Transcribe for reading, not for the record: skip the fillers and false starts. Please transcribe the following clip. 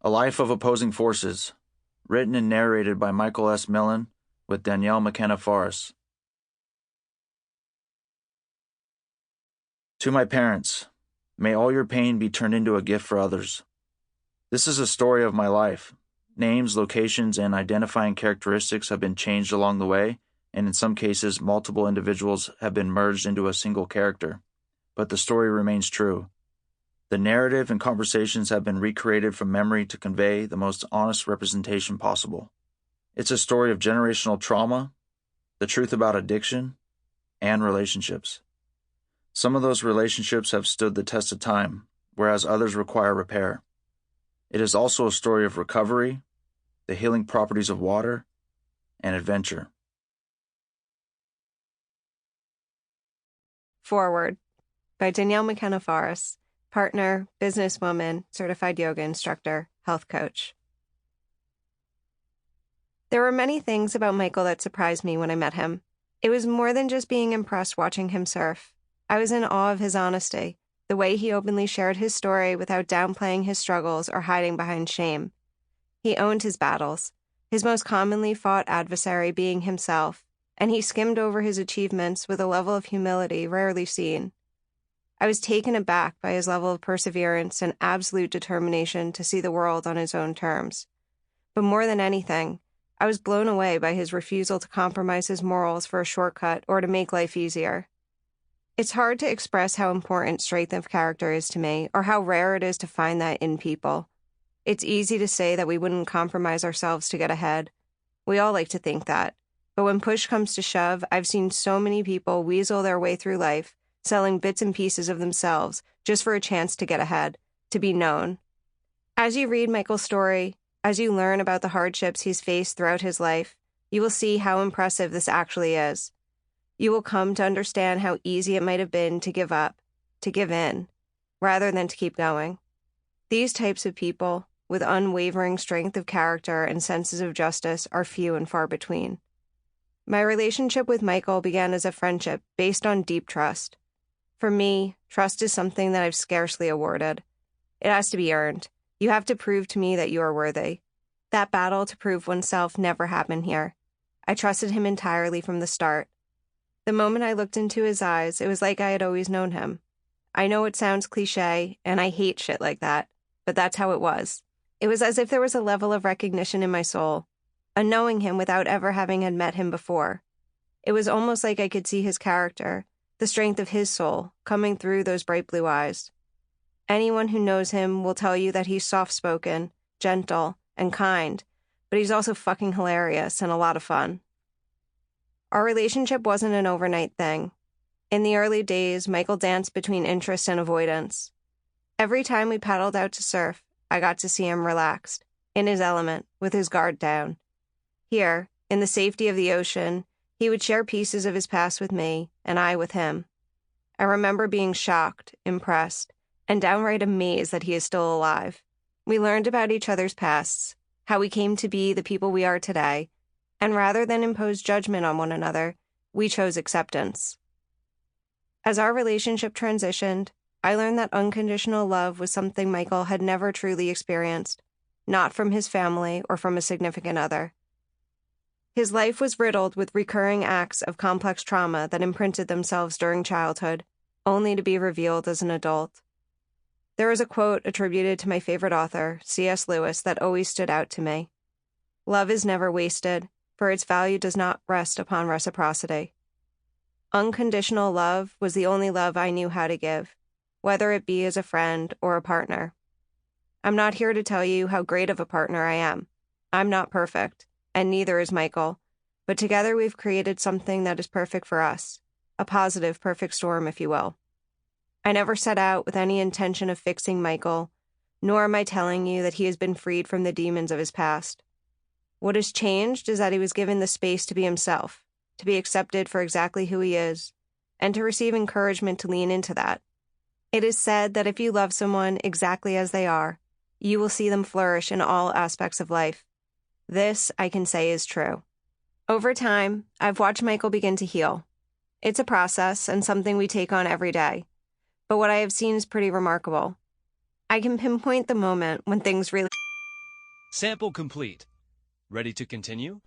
A Life of Opposing Forces, written and narrated by Michael Millin with Danielle Makenna Forras. To my parents, may all your pain be turned into a gift for others. This is a story of my life. Names, locations, and identifying characteristics have been changed along the way, and in some cases, multiple individuals have been merged into a single character. But the story remains true. The narrative and conversations have been recreated from memory to convey the most honest representation possible. It's a story of generational trauma, the truth about addiction, and relationships. Some of those relationships have stood the test of time, whereas others require repair. It is also a story of recovery, the healing properties of water, and adventure. Forward by Danielle Makenna Forras, partner, businesswoman, certified yoga instructor, health coach. There were many things about Michael that surprised me when I met him. It was more than just being impressed watching him surf. I was in awe of his honesty, the way he openly shared his story without downplaying his struggles or hiding behind shame. He owned his battles, his most commonly fought adversary being himself, and he skimmed over his achievements with a level of humility rarely seen. I was taken aback by his level of perseverance and absolute determination to see the world on his own terms. But more than anything, I was blown away by his refusal to compromise his morals for a shortcut or to make life easier. It's hard to express how important strength of character is to me, or how rare it is to find that in people. It's easy to say that we wouldn't compromise ourselves to get ahead. We all like to think that. But when push comes to shove, I've seen so many people weasel their way through life, selling bits and pieces of themselves just for a chance to get ahead, to be known. As you read Michael's story, as you learn about the hardships he's faced throughout his life, you will see how impressive this actually is. You will come to understand how easy it might have been to give up, to give in, rather than to keep going. These types of people, with unwavering strength of character and senses of justice, are few and far between. My relationship with Michael began as a friendship based on deep trust. For me, trust is something that I've scarcely awarded. It has to be earned. You have to prove to me that you are worthy. That battle to prove oneself never happened here. I trusted him entirely from the start. The moment I looked into his eyes, it was like I had always known him. I know it sounds cliche, and I hate shit like that, but that's how it was. It was as if there was a level of recognition in my soul, a knowing him without ever having had met him before. It was almost like I could see his character, the strength of his soul, coming through those bright blue eyes. Anyone who knows him will tell you that he's soft-spoken, gentle, and kind, but he's also fucking hilarious and a lot of fun. Our relationship wasn't an overnight thing. In the early days, Michael danced between interest and avoidance. Every time we paddled out to surf, I got to see him relaxed, in his element, with his guard down. Here, in the safety of the ocean, he would share pieces of his past with me, and I with him. I remember being shocked, impressed, and downright amazed that he is still alive. We learned about each other's pasts, how we came to be the people we are today, and rather than impose judgment on one another, we chose acceptance. As our relationship transitioned, I learned that unconditional love was something Michael had never truly experienced, not from his family or from a significant other. His life was riddled with recurring acts of complex trauma that imprinted themselves during childhood, only to be revealed as an adult. There is a quote attributed to my favorite author, C.S. Lewis, that always stood out to me. Love is never wasted, for its value does not rest upon reciprocity. Unconditional love was the only love I knew how to give, whether it be as a friend or a partner. I'm not here to tell you how great of a partner I am. I'm not perfect, and neither is Michael, but together we've created something that is perfect for us, a positive perfect storm, if you will. I never set out with any intention of fixing Michael, nor am I telling you that he has been freed from the demons of his past. What has changed is that he was given the space to be himself, to be accepted for exactly who he is, and to receive encouragement to lean into that. It is said that if you love someone exactly as they are, you will see them flourish in all aspects of life. This, I can say, is true. Over time, I've watched Michael begin to heal. It's a process and something we take on every day, but what I have seen is pretty remarkable. I can pinpoint the moment when things really Sample complete. Ready to continue?